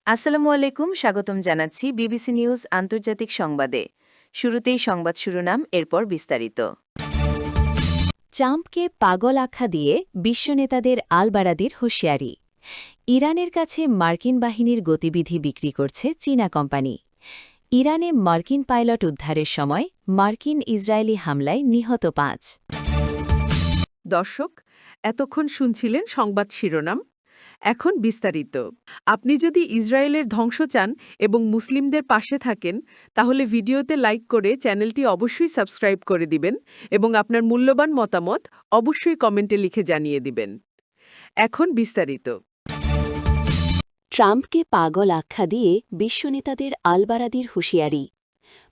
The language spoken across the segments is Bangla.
আসসালামু আলাইকুম, স্বাগতম জানাচ্ছি বিবিসি নিউজ আন্তর্জাতিক সংবাদে। শুরুতেই সংবাদ শিরোনাম, এরপর বিস্তারিত। ট্রাম্পকে পাগল আখ্যা দিয়ে বিশ্ব নেতাদের আল-বারাদির হুঁশিয়ারি। ইরানের কাছে মার্কিন বাহিনীর গতিবিধি বিক্রি করছে চীনা কোম্পানি। ইরানে মার্কিন পাইলট উদ্ধারের সময় মার্কিন ইসরায়েলি হামলায় নিহত ৫। দর্শক, এতক্ষণ শুনছিলেন সংবাদ শিরোনাম। এখন বিস্তারিত। আপনি যদি ইসরায়েলের ধ্বংস চান এবং মুসলিমদের পাশে থাকেন, তাহলে ভিডিওতে লাইক করে চ্যানেলটি অবশ্যই সাবস্ক্রাইব করে দিবেন এবং আপনার মূল্যবান মতামত অবশ্যই কমেন্টে লিখে জানিয়ে দিবেন। এখন বিস্তারিত। ট্রাম্পকে পাগল আখ্যা দিয়ে বিশ্ব নেতাদের আল-বারাদির হুঁশিয়ারি।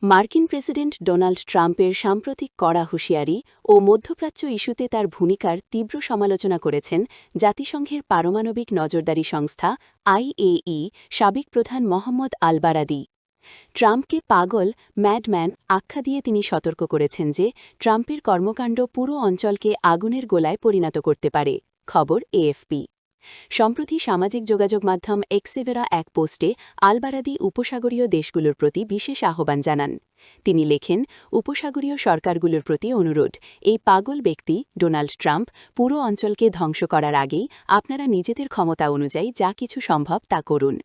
মার্কিন প্রেসিডেন্ট ডোনাল্ড ট্রাম্পের সাম্প্রতিক কড়া হুঁশিয়ারি ও মধ্যপ্রাচ্য ইস্যুতে তার ভূমিকার তীব্র সমালোচনা করেছেন জাতিসংঘের পারমাণবিক নজরদারি সংস্থা আইএই সাবেক প্রধান মোহাম্মদ আল-বারাদি। ট্রাম্পকে পাগল, ম্যাডম্যান আখ্যা দিয়ে তিনি সতর্ক করেছেন যে ট্রাম্পের কর্মকাণ্ড পুরো অঞ্চলকে আগুনের গোলায় পরিণত করতে পারে। খবর এএফপি। সম্প্রতি সামাজিক যোগাযোগ মাধ্যম এক্সেভেরা এক পোস্টে আল-বারাদি উপসাগরীয় দেশগুলোর প্রতি বিশেষ আহ্বান জানান। তিনি লেখেন, উপসাগরীয় সরকারগুলোর প্রতি অনুরোধ, এই পাগল ব্যক্তি ডোনাল্ড ট্রাম্প পুরো অঞ্চলকে ধ্বংস করার আগেই আপনারা নিজেদের ক্ষমতা অনুযায়ী যা কিছু সম্ভব তা করুন।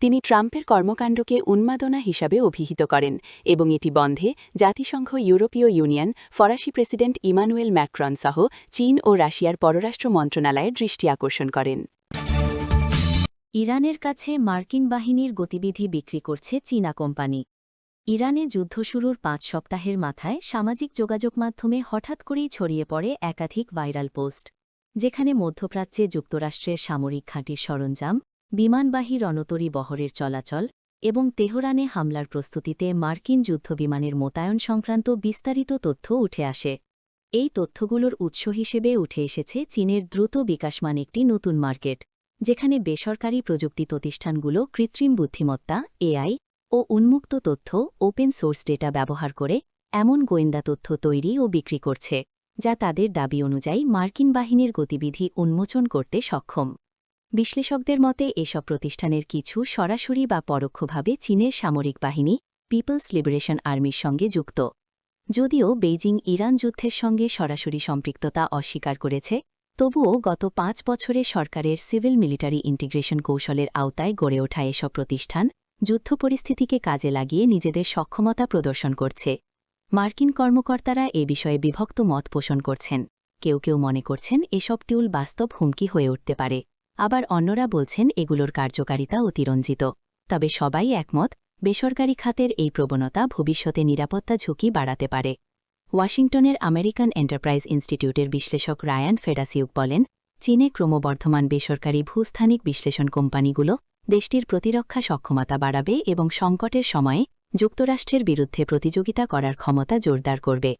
তিনি ট্রাম্পের কর্মকাণ্ডকে উন্মাদনা হিসাবে অভিহিত করেন এবং এটি বন্ধে জাতিসংঘ, ইউরোপীয় ইউনিয়ন, ফরাসি প্রেসিডেন্ট ইমানুয়েল ম্যাক্রন সহ চীন ও রাশিয়ার পররাষ্ট্র মন্ত্রণালয়ের দৃষ্টি আকর্ষণ করেন। ইরানের কাছে মার্কিন বাহিনীর গতিবিধি বিক্রি করছে চীনা কোম্পানি। ইরানে যুদ্ধ শুরুর ৫ সপ্তাহের মাথায় সামাজিক যোগাযোগ মাধ্যমে হঠাৎ করেই ছড়িয়ে পড়ে একাধিক ভাইরাল পোস্ট, যেখানে মধ্যপ্রাচ্যে যুক্তরাষ্ট্রের সামরিক ঘাঁটির সরঞ্জাম, বিমানবাহী রণতরী বহরের চলাচল এবং তেহরানে হামলার প্রস্তুতিতে মার্কিন যুদ্ধবিমানের মোতায়েন সংক্রান্ত বিস্তারিত তথ্য উঠে আসে। এই তথ্যগুলোর উৎস হিসেবে উঠে এসেছে চীনের দ্রুত বিকাশমান একটি নতুন মার্কেট, যেখানে বেসরকারি প্রযুক্তি প্রতিষ্ঠানগুলো কৃত্রিম বুদ্ধিমত্তা, এআই ও উন্মুক্ত তথ্য, ওপেন সোর্স ডেটা ব্যবহার করে এমন গোয়েন্দা তথ্য তৈরি ও বিক্রি করছে, যা তাদের দাবি অনুযায়ী মার্কিন বাহিনীর গতিবিধি উন্মোচন করতে সক্ষম। বিশ্লেষকদের মতে এসব প্রতিষ্ঠানের কিছু সরাসরি বা পরোক্ষভাবে চীনের সামরিক বাহিনী পিপলস লিবারেশন আর্মির সঙ্গে যুক্ত। যদিও বেইজিং ইরান যুদ্ধের সঙ্গে সরাসরি সম্পৃক্ততা অস্বীকার করেছে, তবুও গত ৫ বছরে সরকারের সিভিল মিলিটারি ইন্টিগ্রেশন কৌশলের আওতায় গড়ে ওঠা এসব প্রতিষ্ঠান যুদ্ধ পরিস্থিতিকে কাজে লাগিয়ে নিজেদের সক্ষমতা প্রদর্শন করছে। মার্কিন কর্মকর্তারা এ বিষয়ে বিভক্ত মত পোষণ করছেন। কেউ কেউ মনে করছেন এসব টিউল বাস্তব হুমকি হয়ে উঠতে পারে, আবার অন্যরা বলছেন এগুলোর কার্যকারিতা অতিরঞ্জিত। তবে সবাই একমত, বেসরকারি খাতের এই প্রবণতা ভবিষ্যতে নিরাপত্তা ঝুঁকি বাড়াতে পারে। ওয়াশিংটনের আমেরিকান এন্টারপ্রাইজ ইনস্টিটিউটের বিশ্লেষক রায়ান ফেডাসিউক বলেন, চীনে ক্রমবর্ধমান বেসরকারি ভূস্থানিক বিশ্লেষণ কোম্পানিগুলো দেশটির প্রতিরক্ষা সক্ষমতা বাড়াবে এবং সংকটের সময়ে যুক্তরাষ্ট্রের বিরুদ্ধে প্রতিযোগিতা করার ক্ষমতা জোরদার করবে।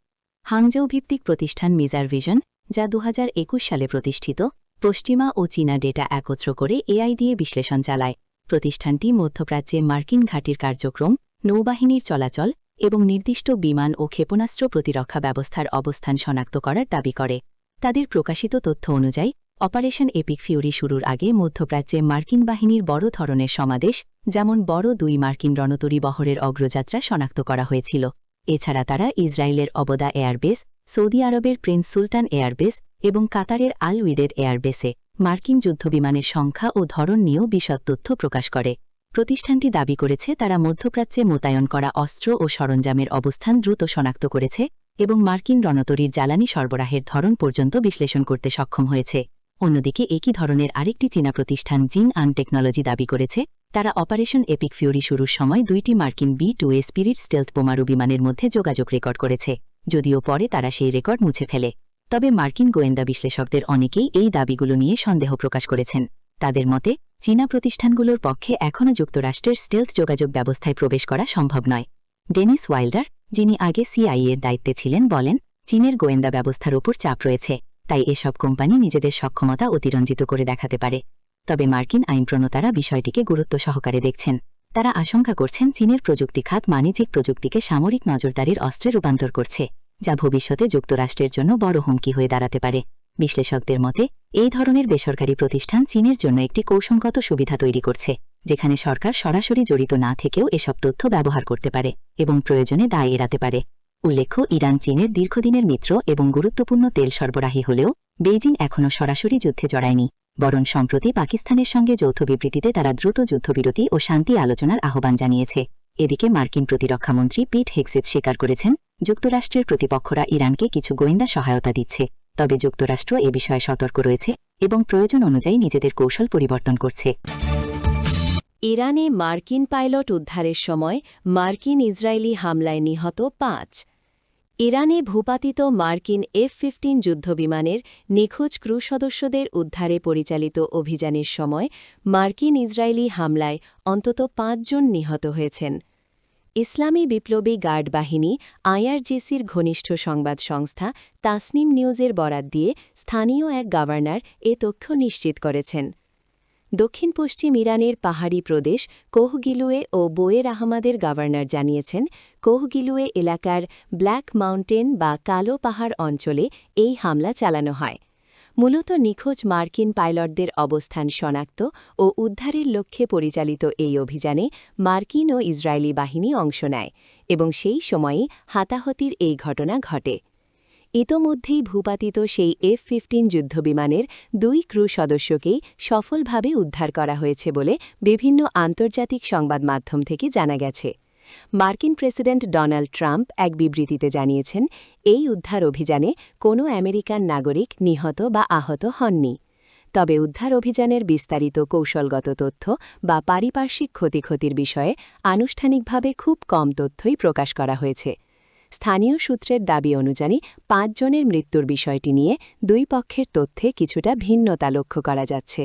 হাংজৌ ভিত্তিক প্রতিষ্ঠান মিজার ভিশন, যা ২০২১ সালে প্রতিষ্ঠিত, পশ্চিমা ও চীনা ডেটা একত্র করে এআই দিয়ে বিশ্লেষণ চালায়। প্রতিষ্ঠানটি মধ্যপ্রাচ্যে মার্কিন ঘাঁটির কার্যক্রম, নৌবাহিনীর চলাচল এবং নির্দিষ্ট বিমান ও ক্ষেপণাস্ত্র প্রতিরক্ষা ব্যবস্থার অবস্থান শনাক্ত করার দাবি করে। তাদের প্রকাশিত তথ্য অনুযায়ী অপারেশন এপিক ফিউরি শুরুর আগে মধ্যপ্রাচ্যে মার্কিন বাহিনীর বড় ধরনের সমাবেশ, যেমন বড় ২ মার্কিন রণতরী বহরের অগ্রযাত্রা শনাক্ত করা হয়েছিল। এছাড়া তারা ইসরায়েলের অবদা এয়ারবেস, সৌদি আরবের প্রিন্স সুলতান এয়ারবেস এবং কাতারের আল উইদেড এয়ারবেসে মার্কিন যুদ্ধবিমানের সংখ্যা ও ধরন নিয়েও বিশদ তথ্য প্রকাশ করে। প্রতিষ্ঠানটি দাবি করেছে তারা মধ্যপ্রাচ্যে মোতায়েন করা অস্ত্র ও সরঞ্জামের অবস্থান দ্রুত শনাক্ত করেছে এবং মার্কিন রণতরীর জ্বালানি সরবরাহের ধরন পর্যন্ত বিশ্লেষণ করতে সক্ষম হয়েছে। অন্যদিকে একই ধরনের আরেকটি চীনা প্রতিষ্ঠান জিন আন টেকনোলজি দাবি করেছে তারা অপারেশন এপিক ফিউরি শুরুর সময় ২টি মার্কিন B-2A স্পিরিট স্টেলথ বোমারু বিমানের মধ্যে যোগাযোগ রেকর্ড করেছে, যদিও পরে তারা সেই রেকর্ড মুছে ফেলে। তবে মার্কিন গোয়েন্দা বিশ্লেষকদের অনেকেই এই দাবিগুলো নিয়ে সন্দেহ প্রকাশ করেছেন। তাদের মতে, চীনা প্রতিষ্ঠানগুলোর পক্ষে এখনও যুক্তরাষ্ট্রের স্টেলথ যোগাযোগ ব্যবস্থায় প্রবেশ করা সম্ভব নয়। ডেনিস ওয়াইল্ডার, যিনি আগে সিআইএর দায়িত্বে ছিলেন, বলেন, চীনের গোয়েন্দা ব্যবস্থার ওপর চাপ রয়েছে, তাই এসব কোম্পানি নিজেদের সক্ষমতা অতিরঞ্জিত করে দেখাতে পারে। তবে মার্কিন আইনপ্রণেতারা বিষয়টিকে গুরুত্ব সহকারে দেখছেন। তারা আশঙ্কা করছেন চীনের প্রযুক্তি খাত বাণিজ্যিক প্রযুক্তিকে সামরিক নজরদারির অস্ত্রে রূপান্তর করছে, যা ভবিষ্যতে যুক্তরাষ্ট্রের জন্য বড় হুমকি হয়ে দাঁড়াতে পারে। বিশ্লেষকদের মতে এই ধরনের বেসরকারি প্রতিষ্ঠান চীনের জন্য একটি কৌশলগত সুবিধা তৈরি করছে, যেখানে সরকার সরাসরি জড়িত না থেকেও এসব তথ্য ব্যবহার করতে পারে এবং প্রয়োজনে দায় এড়াতে পারে। উল্লেখ্য, ইরান চীনের দীর্ঘদিনের মিত্র এবং গুরুত্বপূর্ণ তেল সরবরাহী হলেও বেইজিং এখনও সরাসরি যুদ্ধে জড়ায়নি, বরং সম্প্রতি পাকিস্তানের সঙ্গে যৌথ বিবৃতিতে তারা দ্রুত যুদ্ধবিরতি ও শান্তি আলোচনার আহ্বান জানিয়েছে। এদিকে মার্কিন প্রতিরক্ষামন্ত্রী পিট হেগসেথ স্বীকার করেছেন, যুক্তরাষ্ট্রের প্রতিপক্ষরা ইরানকে কিছু গোয়েন্দা সহায়তা দিচ্ছে, তবে যুক্তরাষ্ট্র এ বিষয়ে সতর্ক রয়েছে এবং প্রয়োজন অনুযায়ী নিজেদের কৌশল পরিবর্তন করছে। ইরানে মার্কিন পাইলট উদ্ধারের সময় মার্কিন ইসরায়েলি হামলায় নিহত ৫। ইরানে ভূপাতিত মার্কিন F-15 যুদ্ধবিমানের নিখোঁজ ক্রু সদস্যদের উদ্ধারে পরিচালিত অভিযানের সময় মার্কিন ইসরায়েলি হামলায় অন্তত ৫ জন নিহত হয়েছেন। ইসলামী বিপ্লবী গার্ড বাহিনী IRGCর ঘনিষ্ঠ সংবাদ সংস্থা তাসনিম নিউজের বরাত দিয়ে স্থানীয় এক গভর্নর এ তথ্য নিশ্চিত করেছেন। দক্ষিণ পশ্চিম ইরানের পাহাড়ি প্রদেশ কোহগিলুয়ে ও বোয়ের আহমাদের গভর্নর জানিয়েছেন, কোহগিলুয়ে এলাকার ব্ল্যাক মাউন্টেন বা কালো পাহাড় অঞ্চলে এই হামলা চালানো হয়। মূলত নিখোঁজ মার্কিন পাইলটদের অবস্থান শনাক্ত ও উদ্ধারের লক্ষ্যে পরিচালিত এই অভিযানে মার্কিন ও ইসরায়েলি বাহিনী অংশ নেয় এবং সেই সময়েই হাতাহতির এই ঘটনা ঘটে। ইতোমধ্যেই ভূপাতিত সেই F-15 যুদ্ধবিমানের ২ ক্রু সদস্যকেই সফলভাবে উদ্ধার করা হয়েছে বলে বিভিন্ন আন্তর্জাতিক সংবাদ মাধ্যম থেকে জানা গেছে। মার্কিন প্রেসিডেন্ট ডোনাল্ড ট্রাম্প এক বিবৃতিতে জানিয়েছেন, এই উদ্ধার অভিযানে কোনো আমেরিকান নাগরিক নিহত বা আহত হননি। তবে উদ্ধার অভিযানের বিস্তারিত কৌশলগত তথ্য বা পারিপার্শ্বিক ক্ষতির বিষয়ে আনুষ্ঠানিকভাবে খুব কম তথ্যই প্রকাশ করা হয়েছে। স্থানীয় সূত্রের দাবি অনুযায়ী ৫ জনের মৃত্যুর বিষয়টি নিয়ে দুই পক্ষের তথ্যে কিছুটা ভিন্নতা লক্ষ্য করা যাচ্ছে।